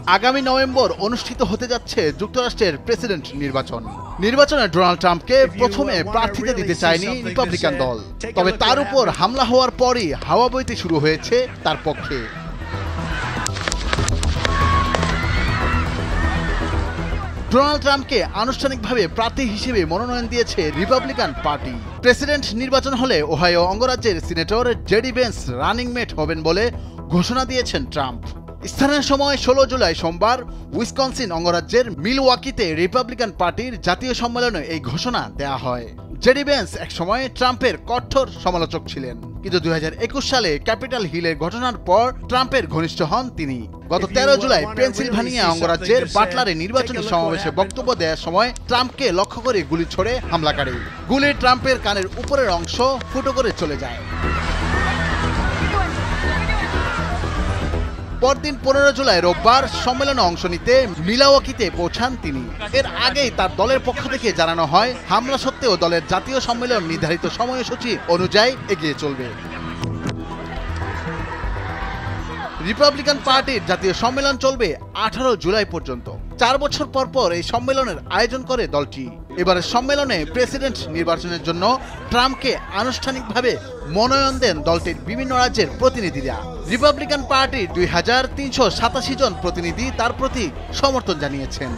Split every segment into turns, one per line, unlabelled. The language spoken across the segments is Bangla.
আগামী নভেম্বর অনুষ্ঠিত হতে যাচ্ছে যুক্তরাষ্ট্রের প্রেসিডেন্ট নির্বাচনে ডোনাল্ড ট্রাম্পকে প্রথমে প্রার্থিতা দিতে চায়নি রিপাবলিকান দল, তবে তার উপর হামলা হওয়ার পরই হাওয়া বইতে শুরু হয়েছে তার পক্ষে। ডোনাল্ড ট্রাম্পকে আনুষ্ঠানিকভাবে প্রার্থী হিসেবে মনোনয়ন দিয়েছে রিপাবলিকান পার্টি। প্রেসিডেন্ট নির্বাচন হলে ওহাইও অঙ্গরাজ্যের senator JD Vance running mate হবেন বলে ঘোষণা দিয়েছেন ট্রাম্প। স্থানীয় সময় 16 জুলাই সোমবার উইসকনসিন অঙ্গরাজ্যের মিলওয়াকিতে রিপাবলিকান পার্টির জাতীয় সম্মেলনে এই ঘোষণা দেয়া হয়। জেডি বেন্স একসময় ট্রাম্পের কঠোর সমালোচক ছিলেন, কিন্তু 2021 সালে ক্যাপিটাল হিলের ঘটনার পর ট্রাম্পের ঘনিষ্ঠ হন তিনি। গত 13 জুলাই পেনসিলভানিয়া অঙ্গরাজ্যের বাটলারে নির্বাচনী সমাবেশে বক্তব্য দেওয়ার সময় ট্রাম্পকে লক্ষ্য করে গুলি ছোড়ে হামলাকারী। গুলি ট্রাম্পের কানের উপরের অংশ ফুটো করে চলে যায়। পরদিন 15 জুলাই রোববার সম্মেলনে অংশ নিতে মিলওয়াকিতে পৌঁছান তিনি। এর আগেই তার দলের পক্ষ থেকে জানানো হয়, হামলা সত্ত্বেও দলের জাতীয় সম্মেলন নির্ধারিত সময়সূচি অনুযায়ী এগিয়ে চলবে। রিপাবলিকান পার্টির জাতীয় সম্মেলন চলবে 18 জুলাই পর্যন্ত। 4 বছর পর পর এই সম্মেলনের আয়োজন করে দলটি। এবারের সম্মেলনে প্রেসিডেন্ট নির্বাচনের জন্য ট্রাম্পকে আনুষ্ঠানিকভাবে মনোনয়ন দেন দলটির বিভিন্ন রাজ্যের প্রতিনিধিরা। রিপাবলিকান পার্টির 2387 জন প্রতিনিধি তার প্রতি সমর্থন জানিয়েছেন।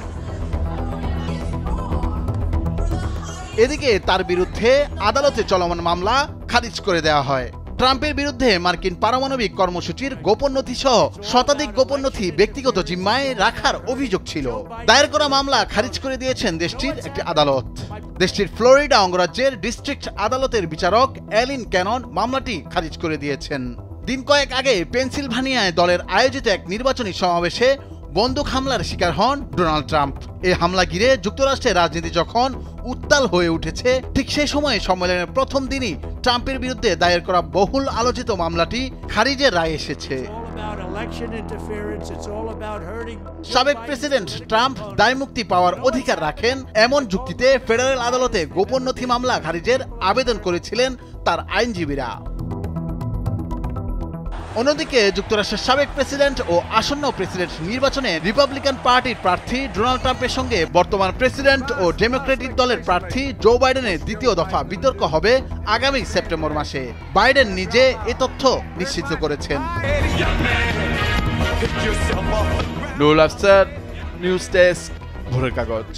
এদিকে তার বিরুদ্ধে আদালতে চলমান মামলা খারিজ করে দেওয়া হয়। ট্রাম্পের বিরুদ্ধে মার্কিন পারমাণবিক কর্মসূচির গোপন নথি সহ শতাধিক গোপন নথি ব্যক্তিগত জিম্মায় রাখার অভিযোগ ছিল। দায়ের করা মামলা খারিজ করে দিয়েছেন দেশটির একটি আদালত। দেশটির ফ্লোরিডা অঙ্গরাজ্যের ডিস্ট্রিক্ট আদালতের বিচারক অ্যালিন ক্যানন মামলাটি খারিজ করে দিয়েছেন। দিন কয়েক আগে পেনসিলভানিয়ায় দলের আয়োজিত এক নির্বাচনী সমাবেশে বন্দুক হামলার শিকার হন ডোনাল্ড ট্রাম্প। এই হামলা ঘিরে যুক্তরাষ্ট্রের রাজনীতি যখন উত্তাল হয়ে উঠেছে, ঠিক সেই সময়ে সম্মেলনের প্রথম দিনই ট্রাম্পের বিরুদ্ধে দায়ের করা বহুল আলোচিত মামলাটি খারিজের রায় এসেছে। সাবেক প্রেসিডেন্ট ট্রাম্প দায়মুক্তি পাওয়ার অধিকার রাখেন এমন যুক্তিতে ফেডারেল আদালতে গোপন নথি মামলা খারিজের আবেদন করেছিলেন তার আইনজীবীরা। অন্যদিকে যুক্তরাষ্ট্রের সাবেক প্রেসিডেন্ট ও আসন্ন প্রেসিডেন্ট নির্বাচনে রিপাবলিকান পার্টির প্রার্থী ডোনাল্ড ট্রাম্পের সঙ্গে বর্তমান প্রেসিডেন্ট ও ডেমোক্রেটিক দলের প্রার্থী জো বাইডেনের দ্বিতীয় দফা বিতর্ক হবে আগামী সেপ্টেম্বর মাসে। বাইডেন নিজে এ তথ্য নিশ্চিত করেছেন।
নুরুল আফসার, নিউজ ডেস্ক, ভোরের কাগজ।